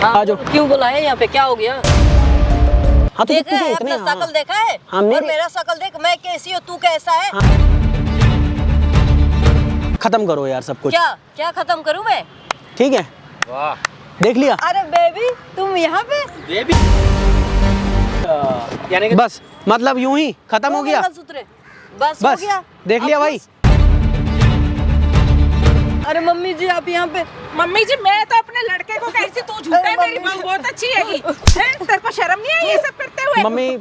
आ जाओ। क्यों बुलाया यहाँ पे, क्या हो गया? हाँ तो देखा है अपना शकल देखा है? हाँ, और मेरा शकल देख, मैं कैसी हूँ तू कैसा है? खत्म करो यार सब कुछ। क्या क्या खत्म करूँ मैं? ठीक है, वाह देख लिया। अरे बेबी तुम यहाँ पे? बेबी यानी कि बस मतलब यूं ही खत्म हो गया। मंगलसूत्र बस हो बस गया, देख लिया अब भाई। बस। अरे मम्मी जी आप यहाँ पे? मम्मी जी मैं तो अपने लड़के को कैसी, तू झूठा है, मेरी बहू बहुत अच्छी हैगी। हैं? तेरे को शर्म नहीं आई ये सब करते हुए? मम्मी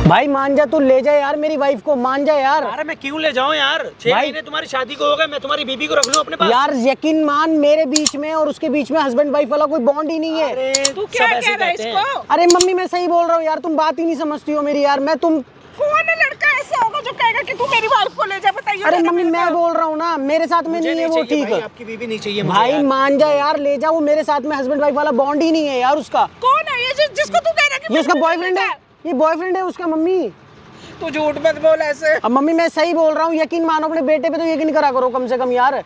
भाई मान जा, तू ले जा यार मेरी वाइफ को, मान जा यार। अरे मैं क्यों ले जाऊं यार, 6 भाई- महीने तुम्हारी शादी को हो गए, मैं तुम्हारी बीबी को रख लूं अपने पास? यार यकीन मान, मेरे बीच में और उसके बीच में हस्बैंड वाइफ वाला कोई बॉन्ड ही नहीं है। अरे तू क्या सब ऐसे कह रहा है कहते हैं। इसको? अरे मम्मी मैं सही बोल रहा हूँ यार, तुम बात ही नहीं समझती हो मेरी यार। मैं तुम कौन लड़का ऐसा होगा जो कहेगा कि तू मेरी वाइफ को ले जा? बताइए। अरे जरा मम्मी मेरे मैं को। बोल रहा हूँ ना, मेरे साथ में मुझे नहीं है वो, चाहिए ठीक भाई, है आपकी बीबी नहीं चाहिए मुझे भाई, यार। मान जा यार, ले जा। वो मेरे साथ में हस्बैंड वाइफ वाला बॉन्ड ही नहीं है यार उसका। कौन है ये जिसको तू कह रहा है कि ये उसका मेरी बॉयफ्रेंड है, ये बॉयफ्रेंड है उसका मम्मी। तू झूठ मत बोल ऐसे। अब मम्मी मैं सही बोल रहा हूँ, यकीन मानो अपने बेटे पे तो यकीन करा करो कम से कम यार।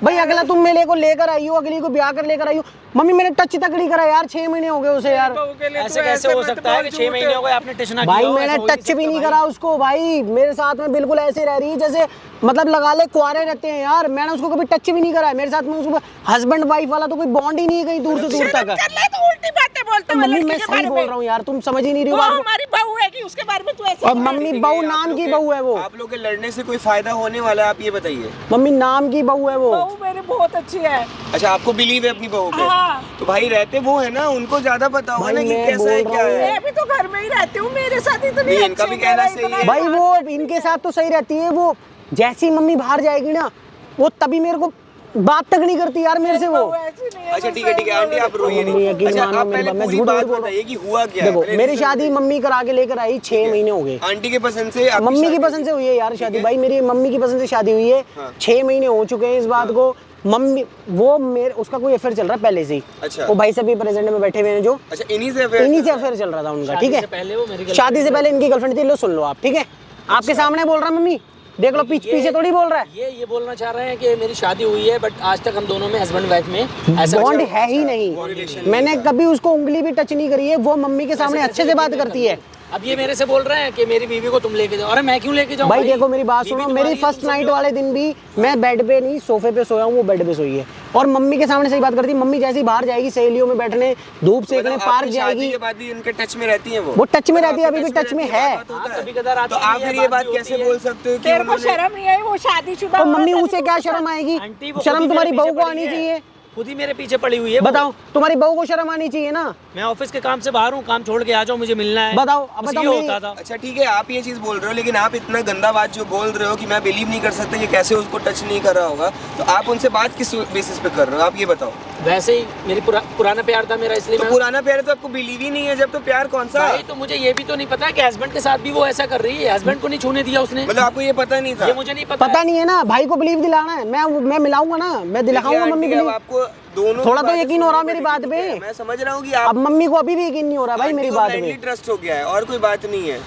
भाई अगला तुम मेरे को लेकर आई हो, अगली को ब्याह कर लेकर आई हो। मम्मी मैंने टच तक नहीं करा यार, 6 महीने हो गए उसे यार। बहू के लिए ऐसे तू कैसे हो मत सकता है बोल, कि 6 महीने हो गए आपने टच ना किया भाई हो? मैंने ऐसा हो टच भी नहीं करा उसको भाई, मेरे साथ में बिल्कुल ऐसे रह रही है जैसे मतलब लगा ले कुआरे रहते हैं यार। मैंने उसको कभी टच भी नहीं करा है, मेरे साथ में उसको हस्बैंड वाइफ वाला तो कोई बॉन्ड ही नहीं है कहीं दूर से दूर तक। कर ले तो उल्टी बातें बोलते हो मम्मी लड़की मैं के सही बारे बोल में। रहा हूँ यार, तुम समझ ही नहीं रही वो हो बात को। हमारी बहू है कि उसके बारे में तू ऐसे और बोल रही मम्मी है? बहू नाम की बहू है वो। आप लोग के लड़ने से कोई फायदा होने वाला है, आप ये बताइए। मम्मी नाम की बहू है वो। बहू मेरी बहुत अच्छी है। अच्छा आपको बिलीव है अपनी बहू पे? हाँ। तो भाई रहते वो है ना, उनको ज्यादा पता होगा भाई ना कि मैं कैसा है बोल क्या रहा हूँ। है। मैं भी तो घर में ही रहती हूँ, मेरे साथ इतनी नहीं, इनका अच्छी भी कहना मेरा सही इतना है। भाई वो इनके साथ तो सही रहती है, वो जैसी मम्मी बाहर जाएगी ना वो तभी मेरे को बात तक नहीं करती यार मेरे से वो। बहू ऐसी नहीं है, अच्छा मैं ठीक है सही ठीक है आंटी, आप रोइए मम्मी नहीं। यकीन अच्छा मानो आप मेरी पहले बात, मैं पूरी झूठ बात नहीं बोल रहा बताइए कि हुआ क्या है। देखो पहले मेरी reason शादी मम्मी करा के लेकर आई, 6 महीने हो गए। आंटी के पसंद से आपकी मम्मी की शादी पसंद से हुई है यार शादी, भाई मेरी मम्मी की पसंद से शादी हुई है। हाँ। 6 महीने हो चुके हैं इस बात को। मम्मी वो मेरे उसका कोई अफेयर चल रहा है पहले से ही। अच्छा। वो भाई सभी प्रेजेंट में बैठे हुए हैं जो, अच्छा इन्हीं से affair इन्हीं से चल रहा है? अफेयर चल रहा था उनका, शादी ठीक से है। पहले वो मेरी शादी से पहले इनकी गर्लफ्रेंड थी, लो सुन लो आप, ठीक है। आपके सामने बोल रहा मम्मी, देख लो पीछे थोड़ी बोल रहा है। ये बोलना चाह रहे हैं कि मेरी शादी हुई है, बट आज तक हम दोनों में हस्बैंड वाइफ में ऐसा बॉन्ड अच्छा- है ही नहीं। मैंने कभी उसको उंगली भी टच नहीं करी है, वो मम्मी के सामने अच्छे से बात करती है। अब ये मेरे से बोल रहे हैं कि मेरी बीवी को तुम लेके जाओ। अरे मैं क्यों लेके जाऊं भाई देखो मेरी बात सुनो, मेरी तुम्हारी फर्स्ट तुम नाइट समझो। वाले दिन भी मैं बेड पे नहीं सोफे पे सोया हूँ, वो बेड पे सोई है और मम्मी के सामने सही बात करती है। मम्मी जैसी बाहर जाएगी सहेलियों में बैठने, धूप सेकने, मतलब पार्क आपकी शादी जाएगी, के बाद भी इनके टच में रहती हैं वो टच में रहती है, आपके अभी भी टच में है। बात होता है। कभी-कदार आती तो आप भी है, फिर ये बात बात भी होती कैसे है। बोल सकते हो कि तेरे को उन्होंने शर्म नहीं आई? वो शादीशुदा तो औरत मम्मी है, उसे तू क्या तो शर्म आएगी? आंटी वो शर्म खुद ही तुम्हारी मेरे बहू पीछे को पड़ी आनी है। चाहिए। खुद ही मेरे पीछे पड़ी हुई है वो। बताओ तुम्हारी बहू को शर्म आनी चाहिए ना। मैं ऑफिस के काम से बाहर हूँ, काम छोड़ के आ जाओ, मुझे मिलना है। बताओ, बस बताओ ये मेरी- होता था। अच्छा ठीक है आप ये चीज बोल रहे हो, लेकिन आप इतना गंदा बात जो बोल रहे हो कि मैं बिलीव नहीं कर सकता कि कैसे उसको टच नहीं कर रहा होगा, तो आप उनसे बात किस बेसिस पे कर रहे हो, आप ये बताओ। वैसे ही मेरी पुराना प्यार था मेरा, इसलिए तो मैं- पुराना प्यार है तो आपको बिलीव ही नहीं है, जब तो प्यार कौन सा? भाई तो मुझे ये भी तो नहीं पता कि हस्बैंड के साथ भी वो ऐसा कर रही है। हस्बैंड को नहीं छूने दिया उसने, मतलब आपको ये पता नहीं था? ये मुझे नहीं पता पता है। नहीं है ना, भाई को बिलीव दिलाना है। मैं मिलाऊंगा ना, मैं दिलाऊंगा देखिए मम्मी आंटी, अब बिलीव। आपको दोनों थोड़ा की तो बातें यकीन हो रहा सुननी मेरी बात पड़ेगी, पे। ठीक है? मैं समझ रहा हूँ कि अब आप मम्मी को अभी भी यकीन नहीं हो रहा भाई मेरी बात पे। ट्रस्ट हो गया है और कोई बात नहीं है,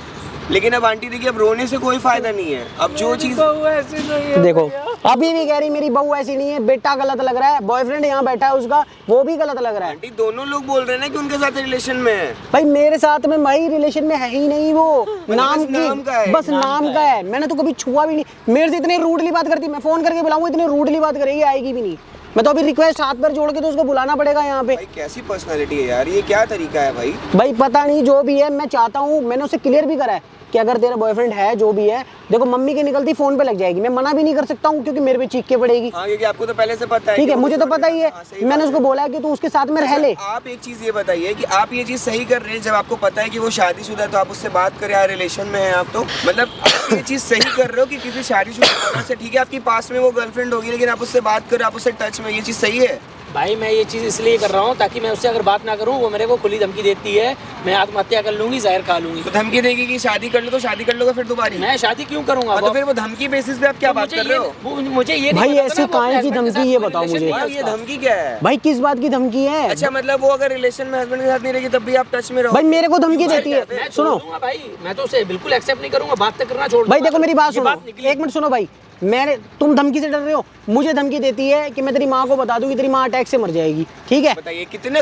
लेकिन अब आंटी देखिए अब रोने से कोई फायदा नहीं है। अब जो चीज बहू ऐसी नहीं है देखो भैया। अभी भी कह रही मेरी बहू ऐसी नहीं है, बेटा गलत लग रहा है, बॉयफ्रेंड यहाँ बैठा है उसका वो भी गलत लग रहा है। आंटी दोनों लोग बोल रहे हैं ना कि उनके साथ रिलेशन में है। भाई मेरे साथ में भाई रिलेशन में है ही नहीं वो, नाम बस नाम का है। की बस नाम का है। मैंने तो कभी छुआ भी नहीं, मेरे से इतनी रूडली बात करती है, मैं फोन करके बुलाऊंगा इतनी रूडली बात करेगी, आएगी भी नहीं। मैं तो अभी रिक्वेस्ट हाथ पर जोड़ के तो उसको बुलाना पड़ेगा यहाँ पे। भाई कैसी पर्सनालिटी है यार, ये क्या तरीका है भाई? भाई पता नहीं जो भी है, मैं चाहता हूँ, मैंने उसे क्लियर भी करा है कि अगर तेरा बॉयफ्रेंड है जो भी है, देखो मम्मी की निकलती फोन पे लग जाएगी, मैं मना भी नहीं कर सकता हूँ क्योंकि मेरे पे चीख के पड़ेगी। हाँ क्योंकि आपको तो पहले से पता है। ठीक कि है वो मुझे तो पता ही है, हाँ, सही मैंने बात उसको है। बोला है कि तू उसके साथ में रह ले। आप एक चीज ये बताइए कि आप ये चीज सही कर रहे हैं, जब आपको पता है कि वो शादीशुदा है तो आप उससे बात करें, यार रिलेशन में है आप, तो मतलब आप ये चीज सही कर रहे हो कि किसी शादीशुदा औरत से, ठीक है आपकी पास में वो गर्लफ्रेंड होगी, लेकिन आप उससे बात करें, आप उससे टच में, ये चीज सही है? भाई मैं ये चीज़ इसलिए कर रहा हूँ ताकि मैं उससे अगर बात ना करूँ, वो मेरे को खुली धमकी देती है, मैं आत्महत्या कर लूंगी, जहर खा लूंगी। तो धमकी देगी कि शादी कर लो, तो शादी कर लोगे फिर दोबारा? मैं शादी क्यों करूंगा? तो फिर वो धमकी बेसिस पे आप क्या बात कर रहे हो? मुझे ये भाई नहीं पता ऐसी ना, वो काहे अपने की husband के धमकी, साथ ये कोई बताओ relation मुझे। नहीं है हाँ, ये उसका। धमकी क्या है? भाई किस बात की धमकी है? अच्छा मतलब वो अगर रिलेशन में हस्बैंड के साथ नहीं रहेगी तब भी आप टच में रहो? भाई मेरे को धमकी देती है। मैं सुनो छोड़ दूंगा भाई, मैं तो उसे बिल्कुल एक्सेप्ट नहीं करूंगा, बात तक करना छोड़ भाई दूंगा। देखो मेरी बात ये सुनो, निकली। एक मिनट सुनो भाई, मैंने तुम धमकी से डर रहे हो, मुझे धमकी देती है कि मैं तेरी माँ को बता दूं कि तेरी माँ अटैक से मर जाएगी, ठीक है। बताइए कितनी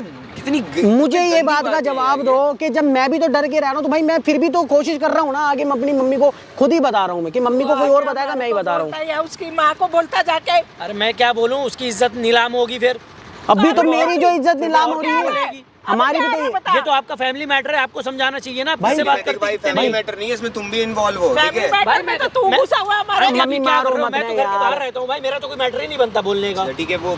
मुझे ये गंदी बात का है जवाब ये। दो कि जब मैं भी तो डर के रह रहा हूँ तो भाई मैं फिर भी तो कोशिश कर रहा हूँ ना, आगे मैं अपनी मम्मी को खुद ही बता रहा हूँ मैं कि मम्मी को कोई और बताएगा, मैं ही बता रहा हूँ। बोलता है, उसकी माँ को बोलता जाके। अरे मैं क्या बोलूँ, उसकी इज्जत नीलाम होगी फिर। अभी तो मेरी जो इज्जत नीलाम हो रही है, बोलेगी। हमारी भी तो ये तो आपका फैमिली मैटर है, आपको समझाना चाहिए ना। भाई, से बात करते भाई कितने फैमिली नहीं। मैटर नहीं है इसमें, तुम भी इन्वॉल्व हो, ठीक फैमिली है। मैटर में तो तू घुसा हुआ हमारे। अरे मम्मी मम्मी क्या मारो कर रहे हो, मत मैं ना तो घर के यार। बाहर रहता हूँ भाई, मेरा तो कोई मैटर ही नहीं बनता बोलने का। ठीक है, वो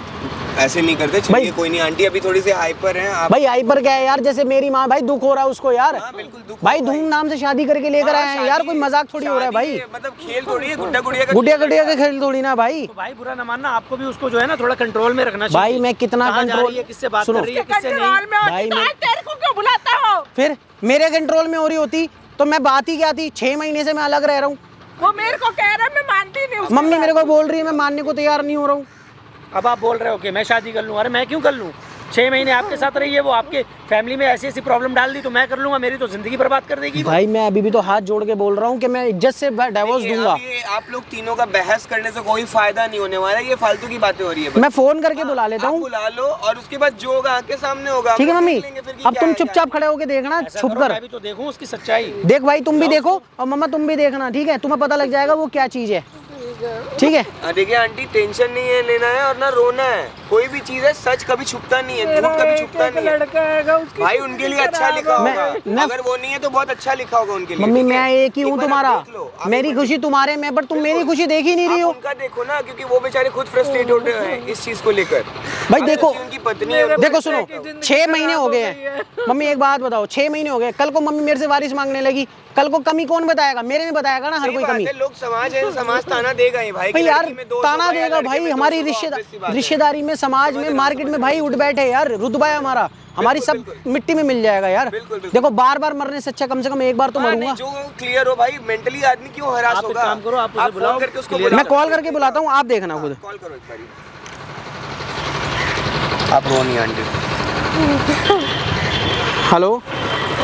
ऐसे नहीं करते, चलिए भाई- कोई नहीं। आंटी अभी थोड़ी सी हाइपर हैं आप। भाई हाइपर क्या है यार, जैसे मेरी माँ, भाई दुख हो रहा है उसको यार, हाँ, बिल्कुल दुख भाई हो भाई। धूमधाम से शादी करके लेकर आए हैं यार, कोई मजाक थोड़ी हो रहा है भाई, मतलब खेल थोड़ी है, गुड्डा गुड़िया का गुडिया खेल गुडिया है। का खेल थोड़ी ना भाई। तो भाई बुरा ना मानना, आपको भी उसको जो है ना थोड़ा कंट्रोल में रखना चाहिए। भाई मैं कितना कहाँ जा कंट्रोल, रही है, किससे बात सुनो, कर रही है, किससे कंट्रोल नहीं। में होती भाई तो मैं- आज तेरे को क्यों बुलाता हो? फिर मेरे कंट्रोल में हो रही होती तो मैं बात ही क्या थी, 6 महीने से मैं अलग रह रहा हूँ। वो मेरे को कह रहा है, मैं मानती नहीं उसकी मम्मी बात। मेरे को बोल रही है, मैं मानने को तैयार नहीं हो रहा हूँ। अब आप बोल रहे हो कि मैं शादी कर लूँ, अरे मैं क्यों कर लूँ? 6 महीने आपके साथ रही है, वो आपके फैमिली में ऐसी ऐसी प्रॉब्लम डाल दी तो मैं कर लूंगा, मेरी तो जिंदगी बर्बाद कर देगी वो। भाई मैं अभी भी तो हाथ जोड़ के बोल रहा हूँ कि मैं इज्जत से डाइवोर्स देखिए, दूंगा। अब ये आप लोग तीनों का बहस करने से कोई फायदा नहीं होने वाला है, ये फालतू की बातें हो रही है बस। मैं फोन करके बुला लेता आप हूँ, बुला लो और उसके बाद जो होगा आंखें सामने होगा। ठीक है हम लोग मम्मी। देख लेंगे फिर कि अब क्या तुम है, चुपचाप क्या खड़े होके देखना, ऐसा छुप करो, कर मैं भी तो देखूं उसकी सच्चाई। देख भाई, तुम भी देखो और मम्मा तुम भी देखना, ठीक है, तुम्हें पता लग जाएगा वो क्या चीज है, ठीक है। है। देखिए आंटी, टेंशन नहीं है लेना है और ना रोना है, कोई भी चीज है सच कभी छुपता नहीं है, झूठ कभी छुपता नहीं है। लड़का है उसकी भाई उनके लिए अच्छा लिखा मैं- होगा, अगर वो नहीं है तो बहुत अच्छा लिखा होगा उनके लिए। मम्मी ठीक है? मैं एक ही हूँ एक बार तुम्हारा, आप देख लो, आप मेरी एक बार खुशी तुम्हारे में, बट तुम मेरी खुशी देख ही नहीं रही आप हो। उनका देखो ना, क्योंकि वो बेचारे खुद फ्रस्ट्रेट होते हैं इस चीज को लेकर। भाई अब देखो, जैसी उनकी पत्नी है, उनको- देखो सुनो, 6 महीने हो गए हैं मम्मी, एक बात बताओ, 6 महीने हो गए, कल को मम्मी मेरे से वारिस मांगने लगी, कल को कमी कौन बताएगा, मेरे में बताएगा ना हर सही कोई बात कमी। है, लोग समाज है, समाज ताना देगा ही भाई। भाई कि यार लड़की में दोष ताना होगा या देगा लड़के भाई, में हमारी दोष होगा, obvious सी बात है। रिश्तेदारी में, समाज में, मार्केट में भाई उठ बैठे यार, रुतबा है हमारा, हमारी सब मिट्टी में मिल जाएगा यार। बिल्कुल, बिल्कुल। देखो बार बार मरने से अच्छा कम से कम एक बार तो हाँ, मरूंगा। नहीं, जो क्लियर हो भाई, मेंटली आदमी क्यों हरास आप एक होगा। काम करो, आप उसे फोन बुलाओ, करके उसको clear मैं बुलाओ। कॉल करके बुलाता हूँ, आप देखना खुद। कॉल करो एक बारी। आप रो नहीं आंटी। हेलो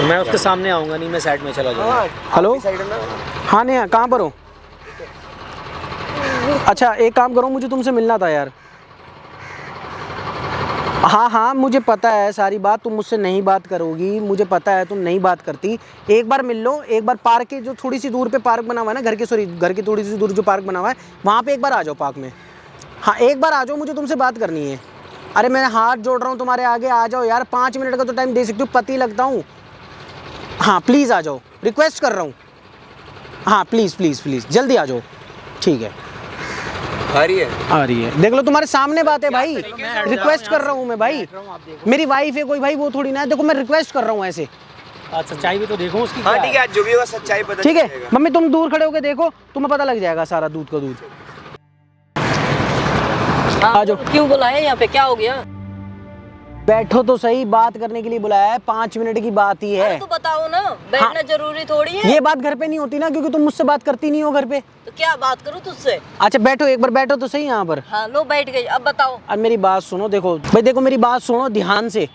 मैं उसके सामने आऊंगा नहीं, मैं साइड में चला जाऊंगा। हेलो, साइड है ना। हाँ नेहा कहाँ पर हो? अच्छा एक काम करो, मुझे तुमसे मिलना था यार। हाँ हाँ मुझे पता है सारी बात, तुम मुझसे नहीं बात करोगी, मुझे पता है तुम नहीं बात करती। एक बार मिल लो, एक बार पार्क के जो थोड़ी सी दूर पे पार्क बना हुआ है ना, घर के, सॉरी घर के थोड़ी सी दूर जो पार्क बना हुआ है वहाँ पे एक बार आ जाओ पार्क में। हाँ एक बार आ जाओ, मुझे तुमसे बात करनी है। अरे मैं हाथ जोड़ रहा हूँ तुम्हारे आगे, आ जाओ यार, 5 मिनट का तो टाइम दे सकती हूँ, पति लगता हूँ। हाँ प्लीज़ आ जाओ, रिक्वेस्ट कर रहा हूँ। हाँ प्लीज़ प्लीज़ प्लीज़ जल्दी आ जाओ, ठीक है। आ रही है। आ रही है, देख लो तुम्हारे सामने बात है भाई, रिक्वेस्ट कर रहा हूँ मैं भाई, मेरी वाइफ है कोई भाई, वो थोड़ी ना है, देखो मैं रिक्वेस्ट कर रहा हूँ ऐसे, आज सच्चाई भी तो देखो उसकी हाँ क्या ठीक है, आज जो भी होगा सच्चाई पता ठीक है। चलेगा। मम्मी तुम दूर खड़े होके देखो, तुम्हें पता लग जाएगा सारा दूध का दूध। आ जाओ। क्यों बुलाए यहाँ पे, क्या हो गया? बैठो तो सही, बात करने के लिए बुलाया है, 5 मिनट की बात ही है। अरे तो बताओ ना, बैठना जरूरी थोड़ी है। ये बात घर पे नहीं होती ना, क्योंकि तुम मुझसे बात करती नहीं हो घर पे। तो क्या बात करूँ तुझसे? अच्छा बैठो, एक बार बैठो तो सही यहाँ पर। हाँ लो बैठ गई, अब बताओ अब मेरी बात सुनो, देखो भाई, देखो मेरी बात सुनो ध्यान से।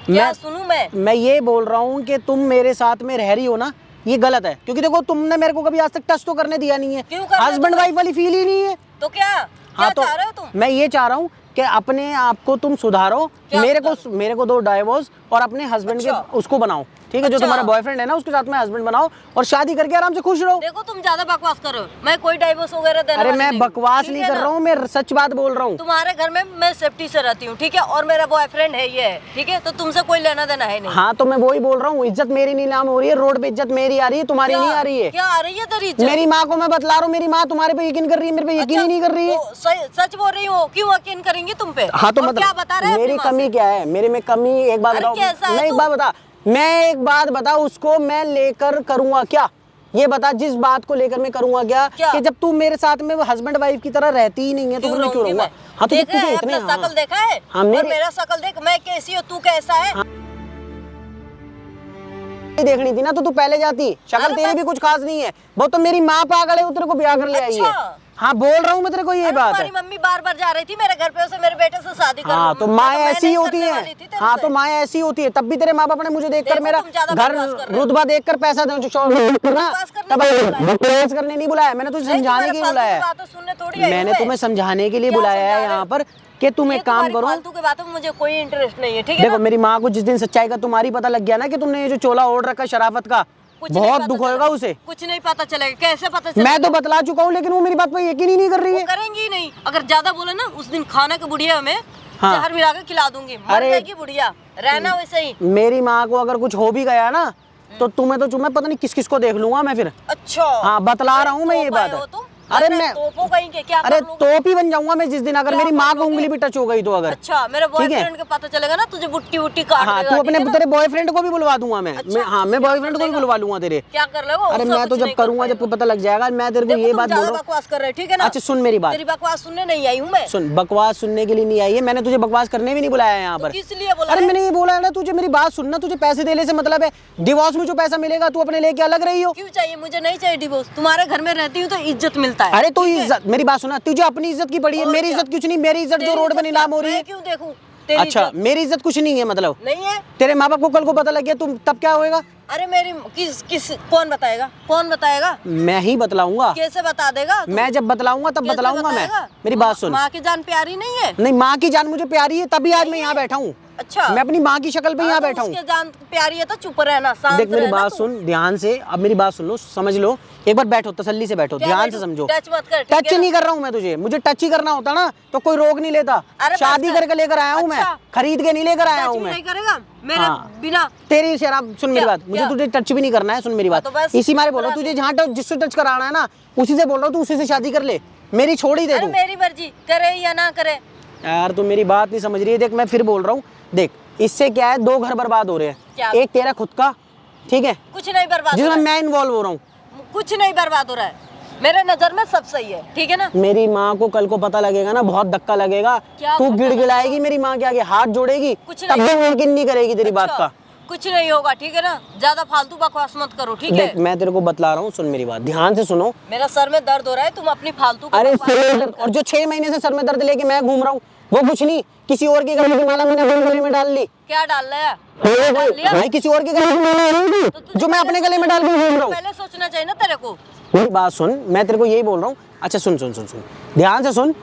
क्या सुनूं मैं ये बोल रहा हूँ कि तुम मेरे साथ में रह रही हो ना, ये गलत है, क्योंकि देखो तुमने मेरे को कभी आज तक टच तो करने दिया नहीं है, क्यों करने हस्बैंड दूंगा? वाइफ वाली फील ही नहीं है। तो क्या हाँ तो चाह रहे हो तुम? मैं ये चाह रहा हूँ कि अपने आप को तुम सुधारो, क्या मेरे को दो डाइवोर्स और अपने हस्बैंड अच्छा। के उसको बनाओ, ठीक है, जो अच्छा। तुम्हारा बॉयफ्रेंड है ना उसके साथ में हस्बैंड बनाओ और शादी करके आराम से खुश रहो। देखो तुम ज्यादा बकवास कर रहे हो, मैं कोई डाइवोर्स वगैरह देने अरे वाली मैं नहीं हूँ, बकवास ठीक नहीं है कर ना? रहा हूँ, मैं सच बात बोल रहा हूँ। तुम्हारे घर में मैं सेफ्टी से रहती हूँ, ठीक है, और मेरा बॉयफ्रेंड है ये, ठीक है, तो तुमसे कोई लेना देना है नहीं। हाँ तो मैं वही बोल रहा हूँ, इज्जत मेरी नीलाम हो रही है, रोड पे इज्जत मेरी आ रही है, तुम्हारी नहीं आ रही है। क्या आ रही है तेरी इज्जत? मेरी माँ को मैं बतला रहा हूँ, मेरी माँ तुम्हारे पे यकीन कर रही है, मेरे पे यकीन ही नहीं कर रही है। तो सच बोल रही हो, क्यों यकीन करेंगे तुम पे? हाँ तो और क्या मतलब बता रहे हैं मेरी अपनी माँ कमी से? क्या है, मेरे में कमी, एक बात अरे बताओ, कैसा है मैं एक तू? बात बता, मैं एक बात बता, उसको मैं लेकर करूंगा क्या, ये बता, जिस बात को लेकर मैं करूंगा क्या, क्या? कि जब तू मेरे साथ में हस्बैंड वाइफ की तरह रहती ही नहीं है तो फिर मैं क्यों रहूंगी रहूंगा। मैं? हाँ तो देखा तुझे है इतने, अपना शकल देखा है? हाँ, और मेरी- मेरा शकल देख, मैं कैसी हूँ, तू कैसा है? देखनी थी ना तो तू पहले जाती, शक्ल अरे तेरी बस- भी कुछ खास नहीं है, वो तो मेरी माँ पागल है, वो तेरे को ब्याह कर ले आई है। अच्छा। हाँ बोल रहा हूँ मैं तेरे को ये अरे बात है। तुम्हारी मम्मी बार बार जा रही थी मेरे घर पे, उसे मेरे बेटे से शादी कर हाँ लो। तो मैं माँ नहीं ऐसी होती करने है। वाली थी तेरे हाँ से। तो माँ ऐसी होती है, तब भी तेरे माँ बाप ने मुझे देखकर देखो, मेरा तुम ज्यादा घर बकवास कर रहे हो। रुतबा देखकर पैसा करना बकवास करने तब नहीं बुलाया। बकवास करने नहीं बुलाया, मैंने तुझे नहीं, समझाने तुम्हारे के लिए फालतू बुलाया की है। बातें सुनने थोड़ी आई हूँ मैंने मैं। तुम्हें समझाने के लिए क्या बुलाया समझा है रहे यहाँ हो? पर कि तुम ये एक काम तुम्हारी करो। फालतू की बातों में मुझे कोई इंटरेस्ट नहीं है, ठीक है देखो ना? मेरी माँ को जिस दिन सच्चाई का तुम्हारी पता लग गया ना कि तुमने ये जो चोला ओढ़ रखा शराफत का, कुछ नहीं बहुत पता दुख होगा चलेगा। उसे। कुछ नहीं पता चलेगा, कैसे पता चलेगा? मैं तो बतला चुका हूँ लेकिन वो मेरी बात पर यकीन ही नहीं कर रही वो है। करेंगी ही नहीं। अगर ज्यादा बोले ना उस दिन खाने की बुढ़िया में हाँ। जहर मिला के खिला दूंगी, मर अरे- जाएगी बुढ़िया, रहना वैसे ही। मेरी माँ को अगर कुछ हो भी गया ना तो तुम्हें तो मैं पता नहीं किस किस को देख लूंगा मैं फिर। अच्छा हाँ बतला रहा हूँ मैं ये तोप आए बात। हो तुम? अरे अपने मैं तोपो कहीं के क्या अरे कर लोगे? तोप ही बन जाऊंगा मैं जिस दिन अगर क्या मेरी कर माँ को लोगे? उंगली भी टच हो गई तो अगर। अच्छा मेरे ठीक है? बॉयफ्रेंड के पता चलेगा ना तुझे बुट्टी वुट्टी काट हाँ देगा, तू अपने ठीक है ना? तेरे बॉयफ्रेंड को भी बुलवा दूंगा मैं अच्छा, हाँ मैं क्या बॉयफ्रेंड कर को भी लेगा? बुलवा लूंगा तेरे। क्या कर लेगा? अरे उसका मैं तो कुछ जब नहीं कर करूंगा जब पाएगा। पता लग जाएगा। मैं तेरे को देखो, ये तुम बात बोल ज्यादा रहा हूँ। बकवास कर रहे हो, ठीक है ना? अच्छा सुन मेरी बात, तेरी बकवास सुनने नहीं आई हूँ मैं। सुन बकवास सुनने के लिए नहीं आई है, मैंने तुझे बकवास करने भी नहीं बुलाया है यहाँ पर। किस लिए बोला अरे है? मैंने ये बोला है ना, तुझे मेरी बात सुनना, तुझे पैसे देने से मतलब है। डिवोर्स में जो पैसा मिलेगा तू अपने लेके अलग रही हो। क्यों चाहिए? मुझे नहीं चाहिए डिवोर्स। तुम्हारे घर में रहती हूँ तो इज्जत मिलता है। अरे तो इज्जत, मेरी बात सुना, तुझे अपनी इज्जत की पड़ी है, और मेरी क्या? इज्जत कुछ नहीं। मेरी इज्जत जो तेरी रोड पे इज्जत नीलाम क्या? हो रही है। मैं क्यों देखूं तेरी अच्छा इज्जत? मेरी इज्जत कुछ नहीं है मतलब। नहीं है। तेरे माँ बाप को कल को पता लग गया तुम तब क्या होएगा? अरे मेरी किस कौन बताएगा? कौन बताएगा? मैं ही बतलाऊंगा। कैसे बता देगा तू? मैं जब बतलाऊंगा तब कैसे बतलाऊंगा मैं। बताएगा? मेरी बात सुन। माँ की जान प्यारी नहीं है? नहीं माँ की जान मुझे प्यारी है तभी आज मैं यहाँ बैठा हूँ। अच्छा मैं अपनी माँ की शक्ल पे यहाँ हाँ, तो बैठा हूँ। उसके जान प्यारी है तो चुप रहना, शांत देख मेरी रहना बात तू। सुन ध्यान से, अब मेरी बात सुन लो, समझ लो, एक बार बैठो, तसल्ली से बैठो, क्या ध्यान से बैठूं? समझो। टच मत कर, ठीक टच है ना? नहीं कर रहा हूँ मैं तुझे, मुझे टच ही करना होता ना तो कोई रोक नहीं लेता। अरे बस शादी कर। करके लेकर आया हूँ मैं, अच्छा। खरीद के नहीं लेकर आया टच हूँ भी मैं। नहीं करेगा मेरे हाँ। बिना? तेरी शराब सुन मेरी क्या? बात, मुझे क्या? तुझे टच भी नहीं करना है। सुन मेरी बात, तो बस इसी मारे बोल रहा हूँ करा तुझे जहाँ टच जिससे टच कराना है ना उसी से बोल रहा हूँ, तू उसी से शादी कर ले, मेरी छोड़ ही दे अरे तू। मेरी मर्जी, करे या ना करे। यार तू मेरी बात नहीं समझ रही है। देख मैं फिर बोल रहा हूँ, देख इससे क्या है, दो घर बर्बाद हो रहे क्या? हैं। एक तेरा खुद का, ठीक है, कुछ नहीं बर्बाद हो जिसमें रहा है। मैं इन्वॉल्व हो रहा हूँ। कुछ नहीं बर्बाद हो रहा है, मेरे नजर में सब सही है, ठीक है ना? मेरी माँ को कल को पता लगेगा ना, बहुत धक्का लगेगा। क्या तू धक्का गिड़गिड़ाएगी मेरी माँ के आगे, हाथ जोड़ेगी, कुछ तब नहीं। भी यकीन नहीं करेगी तेरी बात अच्छा, का। कुछ नहीं होगा, ठीक है ना? ज्यादा फालतू बकवास मत करो, ठीक है? देख मैं तेरे को बतला रहा हूँ, सुन मेरी बात ध्यान से सुनो। मेरा सर में दर्द हो रहा है, तुम अपनी फालतू की अरे बकवास सिर में मत दर्द, कर। और जो 6 महीने से सर में दर्द लेके मैं घूम रहा हूँ वो कुछ नहीं, किसी और के गले की माला मैंने अपने गले में डाल ली। क्या डाल रहा है? डाल लिया? भाई किसी और के गले में माला नहीं दी, तो तुझे जो मैं अपने पहले गले में डाल के घूम रहा हूँ। पहले सोचना चाहिए ना तेरे को। मेरी बात सुन, मैं तेरे को यही बोल रहा हूँ। अच्छा सुन सुन सुन सुन, ध्यान से सुन,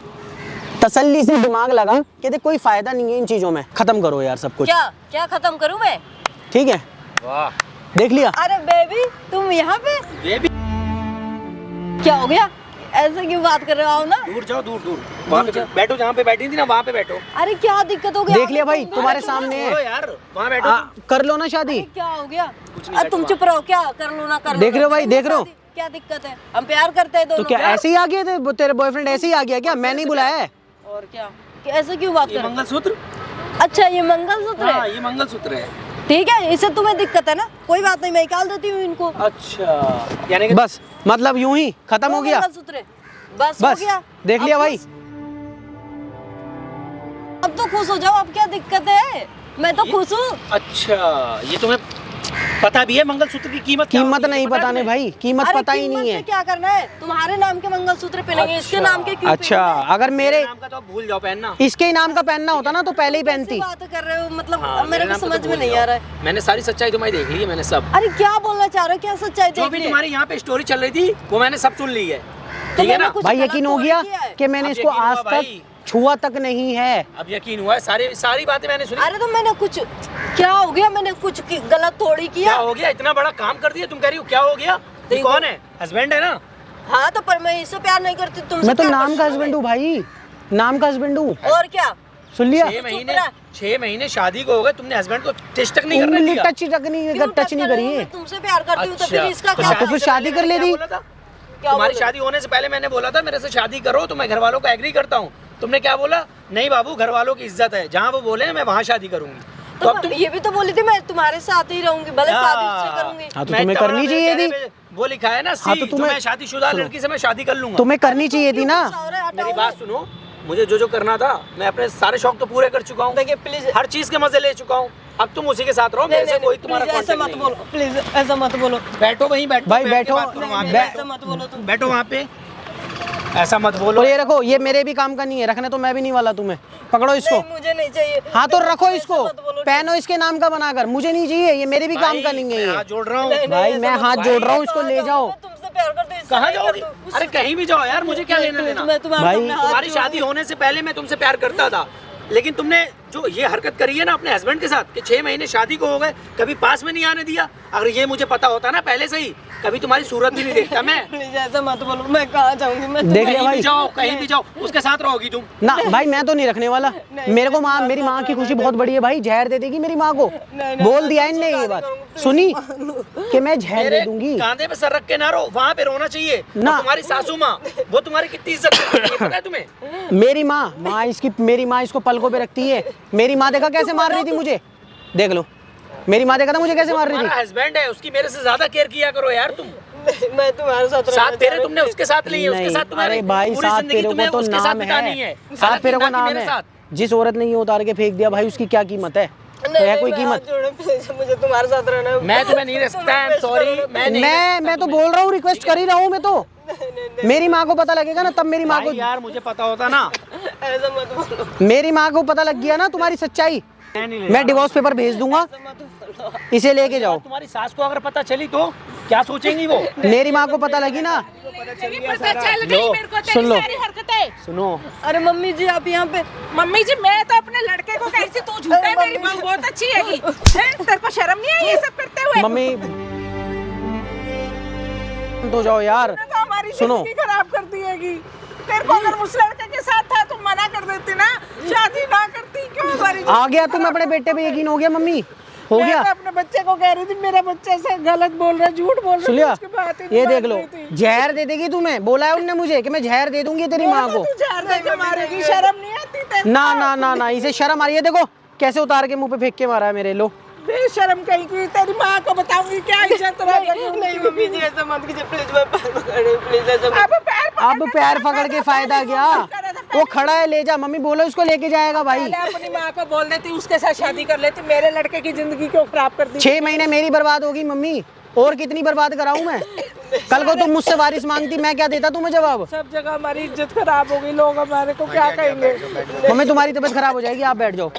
तसल्ली से दिमाग लगा कि देख कोई फायदा नहीं है इन चीजों में, खत्म करो यार सब कुछ, क्या क्या खत्म करूं मैं? ठीक है? वाह देख लिया? अरे बेबी तुम यहाँ पे? बेबी क्या हो गया? ऐसे क्यों बात कर रहे हो? आओ ना। दूर जाओ, दूर दूर वहाँ पे बैठो, जहाँ पे बैठी थी ना वहाँ पे बैठो। अरे क्या दिक्कत हो गई? देख लिया भाई, तुम्हारे सामने छोड़ो है। यार, वहाँ बैठो। कर लो ना शादी। क्या हो गया? नहीं, अरे तुम चुप रहो, क्या कर लो ना कर लो। देख रहे हो ना, भाई, करो देख रहे हो? शादी। क्या दिक्कत है? हम प्यार करते हैं तो दोनों। क्या ऐसे ही आ गए थे तेरे बॉयफ्रेंड? ऐसे ही आ गया क्या? मैं नहीं बुलाया है। और क्या? ऐसे क्यों बात ये कर रहे हो? मंगलसूत्र, अच्छा ये मंगलसूत्र हाँ है, ये मंगलसूत्र है। ठीक है। इससे तुम्हें दिक्कत है ना? कोई बात नहीं, मैं निकाल देती हूँ इनको। अच्छा यानी कि बस मतलब यूं ही खत्म हो गया? मंगलसूत्र है, बस हो बस गया। देख लिया अब भाई? खुश- अब तो खुश हो जाओ, अब क्या दिक्कत है? मैं तो खुश हूँ। अच्छा ये तुम्हें पता भी है मंगलसूत्र की कीमत क्या कीमत होती है? नहीं पता है पता नहीं तुम्हें? भाई, कीमत अरे पता ही कीमत नहीं से है। क्या करना है? तुम्हारे नाम के मंगलसूत्र पहनेंगे, इसके अच्छा। नाम के क्यों अच्छा पहनेंगे? अगर मेरे मेरे नाम का तो आप भूल जाओ पहनना। इसके ही नाम का पहनना होता ना तो पहले ही कैसी पहनती। बात कर रहे हो? मतलब हाँ, मेरे को नाम का तो समझ में भूल नहीं जाओ। आ रहा है। मैंने सारी सच्चाई तुम्हारी देख ली है, मैंने सब। अरे क्या बोलना चाह रहे हो? क्या सच्चाई जो देख भी ली है? तुम्हारी यहाँ पे स्टोरी चल रही थी वो मैंने सब सुन ली है, तो ठीक है मैंने ना? कुछ भाई गलत यकीन हो थोड़ी गया किया है। कि मैंने अब इसको यकीन आज हुआ तक भाई। छुआ तक नहीं है। अब यकीन हुआ है, सारी बातें मैंने सुनी। अरे तो मैंने कुछ क्या हो गया? मैंने कुछ गलत थोड़ी क्या किया। हो गया? इतना बड़ा काम कर दिया, तुम कह रही हो क्या हो गया? ये देखो। कौन है? हस्बैंड है ना? हाँ तो पर मैं इससे प्यार नहीं करती, तुमसे मैं तो प्यार नाम करती का हूँ हस्बैंड हूँ भाई, नाम का हस्बैंड हूँ। मैं। और क्या? सुन लिया? 6 महीने शादी को हो गए, तुमने हस्बैंड को टेस्ट तक नहीं करने उंगली दिया। टच नहीं करी है। मैं तुमसे प्यार करती हूँ तो फिर इसका तो क्या? हाँ, तो फिर से शादी पहले कर मैंने लेती। क्या बोला था? क्या तुम्हारी बोला? शादी होने से पहले मैंने बोला था मेरे से शादी करो, तो मैं घर वालों को एग्री करता हूँ। तुमने क्या बोला? नहीं बाबू, घर वालों की इज्जत है, जहाँ वो बोले मैं वहाँ शादी करूंगी। तो अब तुम ये भी तो बोली थी मैं तुम्हारे साथ ही रहूंगी, भले शादी उससे करूंगी। हाँ तो मैं तुम्हें इतना करनी बड़ा चाहिए मेरे थी, चेहरे पे वो लिखा है ना सी, हाँ तो तो तुम्हें- मैं शादीशुदा सुनो। लड़की से मैं शादी कर लूंगा। तुम्हें करनी चाहिए थी ना। मेरी बात सुनो, मुझे जो करना था मैं अपने सारे शौक तो पूरे कर चुका हूँ। देखिए प्लीज हर चीज के मजे ले चुका हूँ, अब तुम उसी के साथ रहो, मेरे से कोई तुम्हारा ऐसा कांटेक्ट मत नहीं बोलो, प्लीज ऐसा मत बोलो। है। बैठो वहीं बैठो, भाई बैठ के बैठो, बात करो वहाँ पे, बै- ऐसा मत बोलो तुम। बैठो वहाँ पे, ऐसा मत बोलो। और ये रखो, ये मेरे भी काम का नहीं है, रखने तो मैं भी नहीं वाला तुम्हें। पकड़ो इसको। नहीं, मुझे नहीं चाहिए। हाँ तो रखो ऐसे इसको, मत बोलो। पहनो इसके नाम का बनाकर। मुझे नहीं चाहिए, ये मेरे भी काम करेंगे ये। हाथ जोड़ रहा हूँ। नहीं, भाई ऐसा मैं मत हाथ बोलो। जोड़ रहा हूँ, इसको ले जाओ। मैं तुमसे प्यार करती हूँ, इससे कहाँ नहीं जाओगी? करती हूँ। अरे कहीं भी जाओ यार, मुझे क्या लेना देना। मैं तुम्हारे भाई, सामने हाथ तुम्हारी जोड़- शादी होने से पहले मैं तुमसे प्यार करता था, लेकिन तुमने जो ये हरकत करी है ना अपने हस्बैंड के साथ कि 6 महीने शादी को हो गए, कभी पास में नहीं आने दिया। अगर ये मुझे पता होता ना पहले से ही, कभी तुम्हारी सूरत भी नहीं देखता मैं। प्लीज ऐसा मत बोलो, मैं कहाँ जाऊंगी? मैं देख लिया कहीं भाई भी जाओ, कहीं भी जाओ, उसके साथ रहोगी तुम। ना भाई, मैं तो नहीं रखने वाला। मेरे को माँ, मेरी माँ की खुशी बहुत बड़ी है भाई। जहर दे देगी मेरी माँ को, बोल दिया इनने ये बात। सुनी कि मैं जहर दे मेरे दूंगी। कांधे पे सर रख के ना रो, वहाँ पे रोना चाहिए ना। और तुम्हारी सासू माँ, वो तुम्हारी कितनी इज्जत करती है पता है तुम्हें? मेरी माँ इसकी, मेरी माँ इसको पलकों पे रखती है। मेरी माँ देखा कैसे मार रही थी मुझे, देख लो। मेरी माँ देखा था मुझे कैसे मार रही तुम्हारा थी। हस्बैंड है, उसकी मेरे से ज्यादा केयर किया करो यार तुम। मैं तुम्हारे साथ रहना साथ तेरे चाह तुमने उसके साथ ली है, उसके नहीं, साथ तुम्हारी अरे भाई पूरी साथ जिंदगी तेरे तुम्हें को तो उसके साथ नाम बितानी है, है। साथ हालांकि तेरे को ना कि नाम मेरे है। साथ। जिस औरत ने ये उतार के फेंक दिया भाई, उसकी क्या कीमत है? नहीं, है कोई मैं कीमत? हाथ जोड़े, प्लीज, मुझे तुम्हारे साथ रहना है। मैं तुम्हें नहीं रह सकता, आई एम सॉरी। मैं नहीं मैं तो बोल रहा हूँ, रिक्वेस्ट कर ही रहा हूँ मैं तो। मेरी माँ को पता लगेगा ना, तब मेरी माँ को, भाई यार मुझे पता होता ना। ऐसा मत बोलो, मेरी माँ को पता लग गया ना तुम्हारी सच्चाई, मैं नहीं ले मैं डिवोर्स पेपर भेज दूंगा। मत बोलो। इसे लेके जाओ। तुम्हारी सास को अगर पता चली तो क्या सोचेंगी वो? मेरी माँ को पता लगी ना, तेरी पता चल गई मेरे को, सुन लो। तेरी सारी हरकतें। सुनो, अरे मम्मी जी आप यहाँ पे, मम्मी जी, मैं तो अपने लड़के को कैसी, तू झूठा है, मेरी बहू बहुत अच्छी हैगी। हैं? तेरे को शर्म नहीं आई ये सब करते हुए? मम्मी तो जाओ यार। तूने तो हमारी सुनो। जिंदगी खराब कर दी हैगी। तेरे को अगर उस लड़के के साथ था, तुम मना कर देती ना, शादी ना करती। क्यों हमारी आ गया तुम, अपने बेटे पे यकीन हो गया मम्मी, हो मैं गया। तो अपने बच्चे को कह रही थी, मेरा बच्चा से गलत बोल रहा है, झूठ बोल रहा सुन है, लिया, उसकी बात ही नहीं ये मान देख लो, रही थी। जहर दे देगी तुम्हें। बोला है उनने मुझे कि मैं जहर दे दूंगी तेरी माँ को। तू जहर दे के मारेगी, शर्म नहीं आती तेरे को? ना ना ना ना, इसे शर्म आ रही है। देखो कैसे उतार के मुंह पे फेंक के मारा है मेरे। लो बेशर्म कहीं की, तेरी माँ को बताऊंगी क्या इज्जत नहीं मम्मी जी ऐसा मत कीजिए, प्लीज मैं पैर पकड़ रही हूँ, प्लीज ऐसा मत। अब पैर पकड़ के फायदा क्या? वो खड़ा है, ले जा। मम्मी बोलो इसको लेके जाएगा भाई। पहले अपनी माँ को बोल देती, उसके साथ शादी कर लेती। मेरे लड़के की जिंदगी क्यों खराब कर दी? 6 महीने मेरी बर्बाद होगी मम्मी, और कितनी बर्बाद कराऊं मैं? कल को तुम मुझसे वारिस मांगती, मैं क्या देता तुम्हें जवाब? सब जगह हमारी इज्जत खराब हो गई, लोग हमारे को क्या कहेंगे? मम्मी तुम्हारी तबीयत खराब हो जाएगी, आप बैठ जाओ।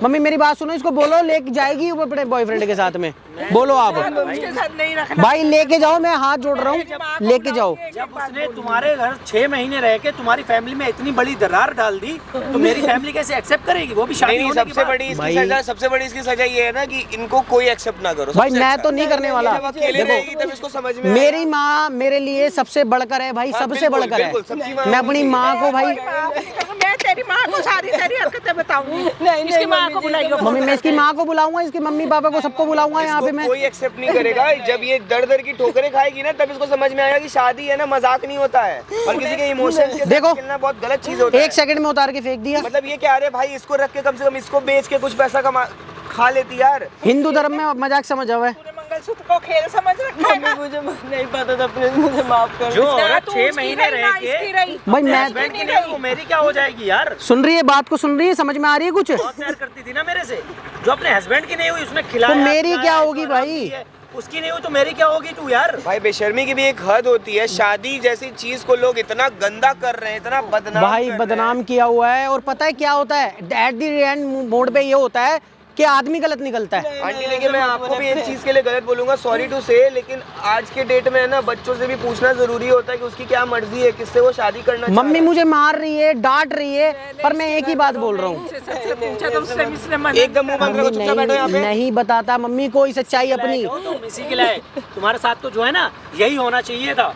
मम्मी मेरी बात सुनो, इसको बोलो लेके जाएगी वो अपने बॉयफ्रेंड के साथ में। बोलो आप उसके साथ नहीं रखना। भाई, लेके जाओ, मैं हाथ जोड़ रहा हूँ, लेके जाओ। जब उसने तुम्हारे घर 6 महीने रह के तुम्हारी फैमिली में इतनी बड़ी दरार डाल दी, तो मेरी फैमिली कैसे एक्सेप्ट करेगी? वो भी शादी नहीं, होने के सबसे बाद। बड़ी इसकी भाई- सजा, सबसे बड़ी इसकी सजा ये है ना कि इनको कोई एक्सेप्ट ना करो। भाई सबसे मैं अच्छा। तो नहीं करने वाला। जब अकेले रहेगी तब इसको समझ में आएगा। मेरी माँ मेरे लिए सबसे बढ़कर है भाई, हाँ, सबसे बिल्कुल, बढ़कर बिल्कुल, सबकी है। माँ मैं अपनी माँ को भाई, मैं तेरी माँ को सारी तेरी हरकतें बताऊंगी। नहीं, इसकी माँ मम्मी को जी, बुलाइयो। मम्मी मैं इसकी माँ को बुलाऊंगा, इसकी मम्मी पापा को सबको बुलाऊंगा यहाँ पे इसको मैं। कोई एक्सेप्ट नहीं करेगा। जब ये दर दर की ठोकरें खाएगी ना, तब इसको समझ में आएगा कि शादी है ना, मजाक नहीं होता है, और किसी के इमोशंस के देखो, साथ खेलना बहुत गलत चीज होता है। 1 सेकंड में उतार के फेंक दिया। मतलब ये क्या है भाई, इसको रख के कम से कम इसको बेच के कुछ पैसा कमा खा लेती यार। हिंदू धर्म में मजाक समझ आवा है। पूरे मंगलसूत्र को खेल समझ रखा है मम्मी ना? मुझे नहीं पता था, प्लीज मुझे माफ कर जो दो। ना औरत तू 6 उसकी महीने रही, रह ना इसकी के रही। भाई मैं, हस्बैंड की नहीं, वो मेरी क्या हो जाएगी यार? सुन रही है बात को, सुन रही है, समझ में आ रही है कुछ? बहुत प्यार करती थी ना मेरे से, जो अपने हस्बैंड की नहीं हुई उसने खिलाया। तो मेरी पिलाया, क्या इसको होगी आराम भाई? दी है। उसकी नहीं हुई तो मेरी क्या होगी तू यार? भाई बेशर्मी की भी एक हद होती है। शादी जैसी चीज को लोग इतना गंदा कर रहे हैं, इतना बदनाम भाई कर रहे हैं। बदनाम किया हुआ है। और पता है क्या होता है, एट द एंड मोड पे ये होता है कि आदमी गलत निकलता है। आंटी देखिए, मैं आपको भी एक चीज के लिए गलत बोलूंगा, सॉरी टू से, लेकिन आज के डेट में है ना, बच्चों से भी पूछना जरूरी होता है कि उसकी क्या मर्जी है, किससे वो शादी करना चाह मम्मी रहा है। मुझे मार रही है, डांट रही है, पर मैं एक ही बात बोल रहा हूँ, सबसे पूछा तो उसने मना एकदम मुंह बंद रखो, चुपचाप बैठो यहाँ नहीं, पे। नहीं बताता मम्मी कोई सच्चाई अपनी, तुम इसी के लिए तुम्हारे साथ तो जो है ना, यही होना चाहिए था।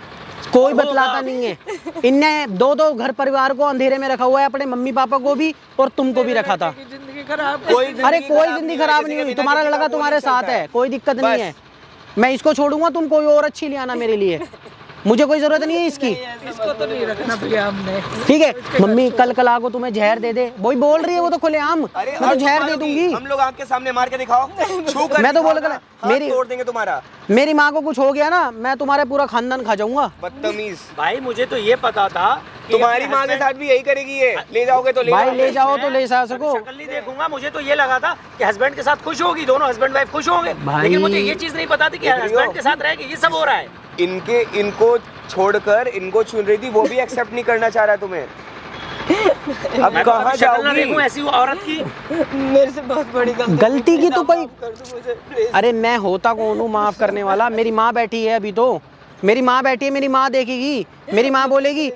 कोई बतलाता नहीं है। इनने 2 घर परिवार को अंधेरे में रखा हुआ है, अपने मम्मी पापा को भी और तुमको भी रखा था। जिंदगी खराब। अरे कोई जिंदगी खराब नहीं हुई, तुम्हारा लड़का तुम्हारे साथ है, कोई दिक्कत नहीं है। मैं इसको छोड़ूंगा, तुम कोई और अच्छी ले आना मेरे लिए, मुझे कोई जरूरत नहीं है इसकी। इसको तो नहीं रखना भैया हमने। ठीक है मम्मी, कल कला को तुम्हें जहर दे दे, वही बोल रही है वो तो खुलेआम, अरे मैं तो जहर दे दूंगी। हम लोग आँख के सामने मार के दिखाओ, छू कर मैं तो बोल दिखाओ कर ना, हाथ मेरी- तोड़ देंगे तुम्हारा। मेरी माँ को कुछ हो गया ना, मैं तुम्हारे पूरा खानदान खा जाऊंगा। बदतमीज। भाई मुझे तो ये पता था कि तुम्हारी अपने माँ के husband- साथ भी यही करेगी ये, ले जाओगे तो ले भाई जाओ। ले जाओ तो ले जा सको। शक्ल नहीं देखूंगा, मुझे तो ये लगा था कि हस्बैंड के साथ खुश होगी, दोनों हस्बैंड वाइफ खुश होंगे, भाई- लेकिन मुझे ये चीज नहीं पता थी कि देख रही हो? हस्बैंड के साथ रह के ये सब हो रहा है। इनको छोड़कर इनको चुन रही थी, वो भी एक्सेप्ट नहीं करना चाह रहा तुम्हें। अब मैं तो कहाँ कभी शक्ल ना जाओगी? देखूं ऐसी वो औरत की। मेरे से बहुत बड़ी गलती की तो कोई, कर दो मुझे प्लीज। अरे मैं होता कौन हूँ माफ करने वाला? मेरी माँ बैठी है अभी, तो मेरी माँ बैठी है, मेरी माँ देखेगी, मेरी माँ बोलेगी।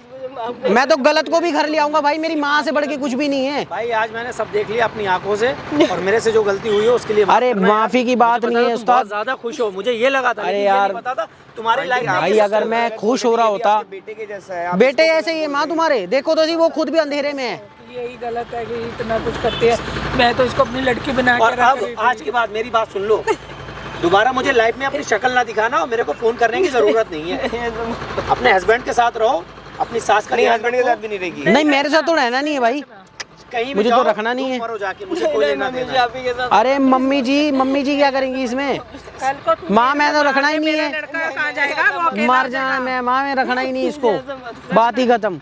मैं तो गलत को भी घर ले आऊंगा भाई, मेरी माँ से बढ़ के कुछ भी नहीं है। भाई आज मैंने सब देख लिया अपनी आंखों से, और मेरे से जो गलती हुई है उसके लिए माफ अरे करना यार। माफी की बात मुझे नहीं पता है था तुम बहुत उस्ताद। ज्यादा खुश हो, मुझे ये लगा था, अरे लेकिन ये यार, नहीं पता था तुम्हारी लाइफ में भाई ये अगर सब मैं है। खुश हो रहा होता, बेटे के जैसा है आप बेटे इसको ऐसे ही है माँ तुम्हारे, देखो तो सही वो खुद भी अंधेरे में है। यही गलत है कि इतना कुछ करती है। मैं तो इसको अपनी लड़की बना और के अब रख रही थी। आज के बाद मेरी बात सुन लो, दोबारा मुझे लाइफ में अपनी शक्ल ना दिखाना और मेरे को फोन करने की जरूरत नहीं है। अपने हस्बैंड के साथ रहो, अपनी सास का नहीं, ध्यान हस्बैंड के रखो। साथ भी नहीं रहेगी। नहीं मेरे साथ तो रहना नहीं है भाई, कहीं भी मुझे तो जाओ, रखना नहीं है। तुम मरो जाके, मुझे कोई लेना देना है। आप ही के साथ अरे मम्मी जी क्या करेंगी इसमें? कल को तू माँ मैं तो रखना ही नहीं मेरा है, लड़का कहाँ जाएगा? वो अकेला मर जाना मैं, माँ में रखना ही नहीं इसको, बात ही खत्म।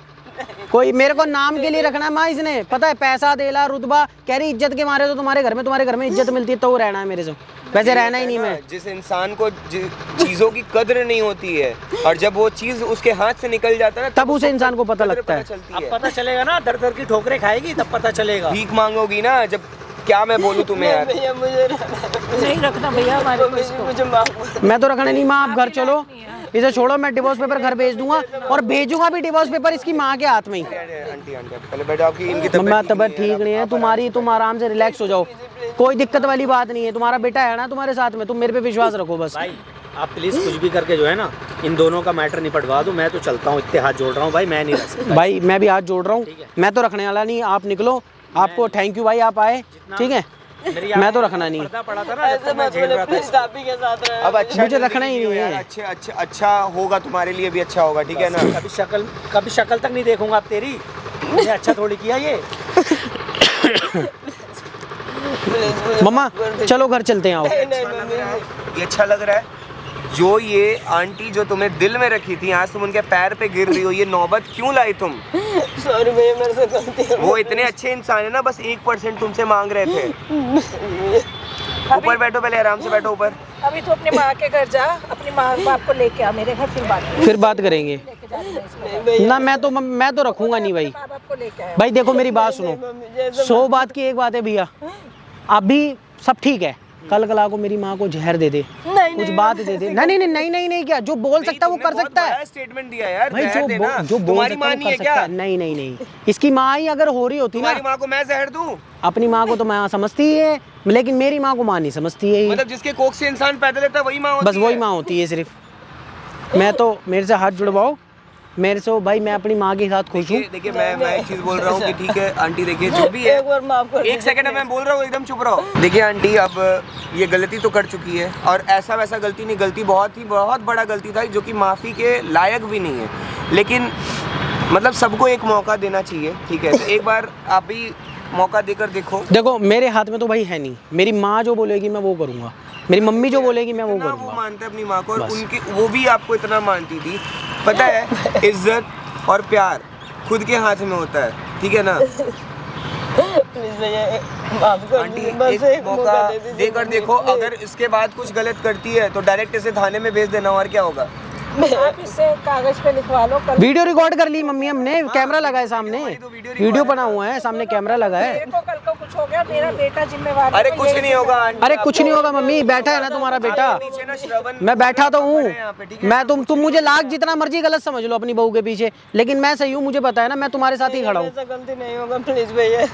कोई मेरे को नाम के लिए रखना है माँ इसने, पता है पैसा देला रुतबा, कह रही इज्जत के मारे तो तुम्हारे घर में इज्जत मिलती है तो वो रहना है मेरे से, वैसे रहना ही नहीं मैं। जिस इंसान को चीजों की कद्र नहीं होती है और जब वो चीज उसके हाथ से निकल जाता है ना, तब उसे इंसान को पता कद्र लगता है। चलती अब है। पता चलेगा ना, दर दर की ठोकरें खाएगी तब पता चलेगा। भीख मांगोगी ना जब, क्या मैं बोलूं तुम्हें यार। भैया मुझे नहीं रखना भैया हमारे को इसको। मुझे माफ मैं तो रखना नहीं माँ, आप घर चलो, इसे छोड़ो, मैं डिवोर्स पेपर घर भेज दूंगा और भेजूंगा भी डिवोर्स पेपर इसकी माँ के हाथ में ही। आंटी आंटी पहले बैठो, आपकी इनकी मम्मा तबीयत तबीयत ठीक नहीं है तुम्हारी, तुम आराम से रिलैक्स हो जाओ, कोई दिक्कत वाली बात नहीं है, तुम्हारा बेटा है ना तुम्हारे साथ में, तुम मेरे पे विश्वास रखो बस। भाई आप प्लीज कुछ भी करके जो है ना इन दोनों का मैटर निपटवा दो, मैं तो चलता हूँ, इतने हाथ जोड़ रहा हूँ भाई, मैं नहीं रह सकता। भाई मैं भी हाथ जोड़ रहा हूँ, मैं तो रखने वाला नहीं, आप निकलो, आपको थैंक यू भाई आप आए, ठीक है, मेरी मैं तो आंखों में रखना नहीं। पर्दा पड़ा था ना, जब ऐसे तक मैं मत झेल बोले रहा था प्लीज, इसको। आप ही के साथ रहे। अब अच्छा मुझे रखना ही नहीं यार, है। अच्छा होगा, तुम्हारे लिए भी अच्छा होगा, ठीक है ना। कभी शक्ल तक नहीं देखूंगा अब तेरी, ये अच्छा थोड़ी किया ये। मम्मा चलो घर चलते हैं, आओ। ये अच्छा लग रहा है। जो ये आंटी जो तुम्हें दिल में रखी थी, आज तुम उनके पैर पे गिर रही हो, ये नौबत क्यों लाई तुम? सॉरी भैया, मेरे से गलती है। वो इतने अच्छे इंसान है ना, बस 1% तुमसे मांग रहे थे। ऊपर बैठो, पहले आराम से बैठो ऊपर। अभी तो अपने माँ के घर जा, अपनी माँ बाप को लेके आ मेरे घर, फिर बात करेंगे ना, मैं तो रखूंगा नहीं भाई। माँ बाप को लेके आया। भाई देखो मेरी बात सुनो, 100 बात की एक बात है भैया, अभी सब ठीक है, कल कला को मेरी माँ को जहर दे दे, कुछ बात दे दे, नहीं क्या, जो बोल सकता है वो कर सकता है स्टेटमेंट दिया यार, भाई, जहर देना। जो बोल तुम्हारी सकता माँ है नहीं वो है कर क्या? सकता है। नहीं, इसकी माँ ही अगर हो रही होती ना, तुम्हारी माँ को मैं जहर दूं? अपनी माँ को तो माँ समझती है, लेकिन मेरी माँ को माँ नहीं समझती है ये। मतलब जिसके कोख से इंसान पैदा लेता है वही माँ होती बस वही है। माँ होती है सिर्फ। मैं तो, मेरे से हाथ जुड़वाओ मेरे से, भाई मैं अपनी माँ के साथ खुश हूँ। देखिए मैं एक चीज बोल रहा हूँ कि ठीक है आंटी, देखिए जो भी है, एक बार माफ कर एक सेकंड मैं बोल रहा हूँ, एकदम चुप रहो। देखिए आंटी, अब ये गलती तो कर चुकी है, और ऐसा वैसा गलती नहीं, गलती बहुत बड़ा गलती था जो कि माफ़ी के लायक भी नहीं है, लेकिन मतलब सबको एक मौका देना चाहिए, ठीक है। तो एक बार आप भी मौका देकर देखो मेरे हाथ में तो भाई है नहीं, मेरी माँ जो बोलेगी मैं वो करूँगा, मेरी मम्मी जो बोलेगी मैं वो इतना वो करूँगा। मानते हैं अपनी माँ को, और उनकी वो भी आपको इतना मानती थी, पता है। इज्जत और प्यार खुद के हाथ में होता है, ठीक है ना। प्लीज भैया, माफ कर आंटी दीजिए, बस एक मौका दे दीजिए। देकर देखो, अगर इसके बाद कुछ गलत करती है तो डायरेक्ट इसे थाने में भेज देना, और क्या होगा। आप इससे कागज पे लिखवा लो, कल वीडियो रिकॉर्ड कर ली मम्मी हमने, कैमरा लगा है सामने, वीडियो बना हुआ है, सामने कैमरा लगा है। देखो कल को कुछ हो गया, मेरा बेटा जिम्मेवार है, अरे तो कुछ यही नहीं होगा आंटी, अरे कुछ नहीं होगा मम्मी, बैठा है ना तुम्हारा बेटा, नीचे ना श्रवण मैं बैठा तो हूँ, यहाँ पे, ठीक है। मैं तुम मुझे लाख जितना मर्जी गलत समझ लो अपनी बहू के पीछे, लेकिन मैं सही हूँ, मुझे पता है ना, मैं तुम्हारे साथ ही खड़ा हूँ। ऐसा गलती नहीं होगा, प्लीज भैया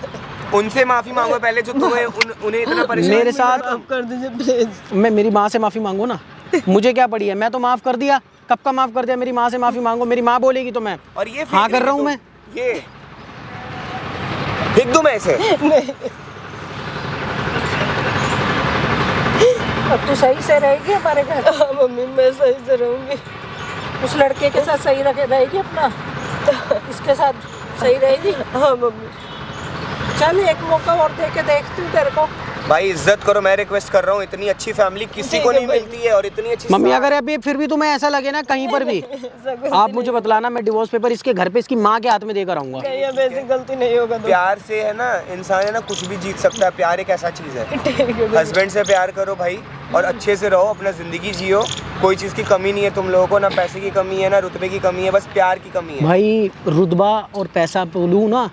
उनसे माफी मांगो पहले, जो तुम्हें उन्हें इतना परेशान मेरे साथ माफ कर दीजिए प्लीज। मैं मेरी माँ से माफ़ी मांगू ना, मुझे क्या पड़ी है, मैं तो माफ़ कर दिया, कब का माफ़ कर दिया, मेरी माँ से माफ़ी मांगो, मेरी माँ बोलेगी तो मैं और ये हाँ कर रहा हूँ मैं। ये फेंक दूं मैं इसे? अब तू सही से रहेगी हमारे घर, हाँ मम्मी, मैं सही से रहूंगी। उस लड़के के साथ सही रहेगी अपना, इसके साथ सही रहेगी। हाँ मम्मी। चल एक मौका और दे के देखती हूँ तेरे को, भाई इज्जत करो, मैं रिक्वेस्ट कर रहा हूँ, इतनी अच्छी फैमिली किसी को नहीं मिलती है और इतनी अच्छी मम्मी अगर अभी फिर भी तुम्हें ऐसा लगे ना कहीं पर भी आप मुझे बतलाना, मैं डिवोर्स पेपर इसके घर पे इसकी माँ के हाथ में देकर आऊंगा। नहीं, अब ऐसी गलती नहीं होगा तो प्यार से है ना इंसान है ना कुछ भी जीत सकता है। प्यार एक ऐसा चीज़ है। हस्बैंड से प्यार करो भाई और अच्छे से रहो, अपना ज़िंदगी जियो। कोई चीज़ की कमी नहीं है तुम लोगों को, ना पैसे की कमी है ना रुतबे की कमी है, बस प्यार की कमी है। भाई रुतबा और पैसा बोलूँ ना,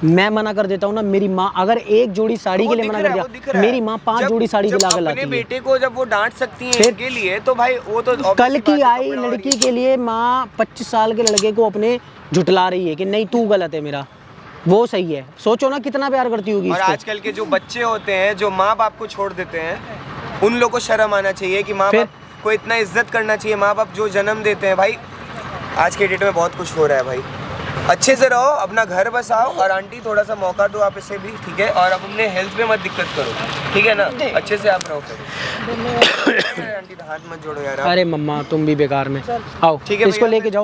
मैं मना कर देता हूँ ना। मेरी माँ अगर एक जोड़ी साड़ी के लिए मना कर दिया, मेरी माँ 5 जोड़ी साड़ी दिला कर लाती अपने है। बेटे को जब वो डांट सकती है फिर? इनके लिए तो भाई वो तो कल की आई लड़की के लिए माँ 25 साल के लड़के को अपने झुटला रही है कि नहीं तू गलत है, मेरा वो सही है। सोचो ना कितना प्यार करती होगी और इसको। आजकल के जो बच्चे होते हैं जो माँ बाप को छोड़ देते हैं, उन लोगों को शर्म आना चाहिए कि माँ फिर? बाप को इतना इज्जत करना चाहिए। माँ बाप जो जन्म देते हैं भाई, आज के डेट में बहुत कुछ हो रहा है भाई। अच्छे से रहो, अपना घर बसाओ और आंटी थोड़ा सा मौका दो आप इसे भी, ठीक है। और अब अपने हेल्थ पे मत दिक्कत करो, ठीक है ना, अच्छे से आप रहो फिर। आंटी हाथ मत जोड़ो यार आप। अरे मम्मा तुम भी बेकार में आओ, ठीक है इसको भैया, लेके जाओ।